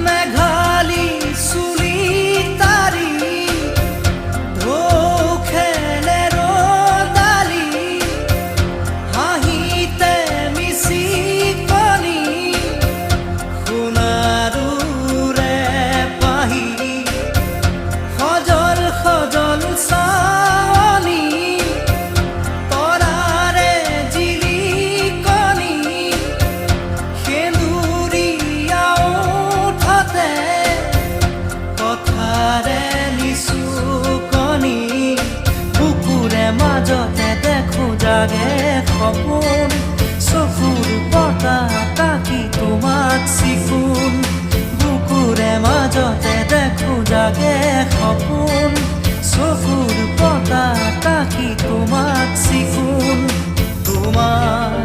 মেঘালী চুলি তাৰি ঢৌ খেলে ৰ'দালি হাঁহিতে মিচিকনি সোণাৰুৰে পাহি সজল সজল চাৱনি তৰাৰে জিলিকনি সেন্দুৰীয়া ওঠতে কথাৰে নিচুকনি বুকুৰে মাজতে দেখো জাগে সপোন চকুৰ পতাত তাকি তোমাক চিকুণ বুকুৰে মাজতে দেখো জাগে সপোন চকুৰ পতাত তাকি তোমাক চিকুণ তোমাৰ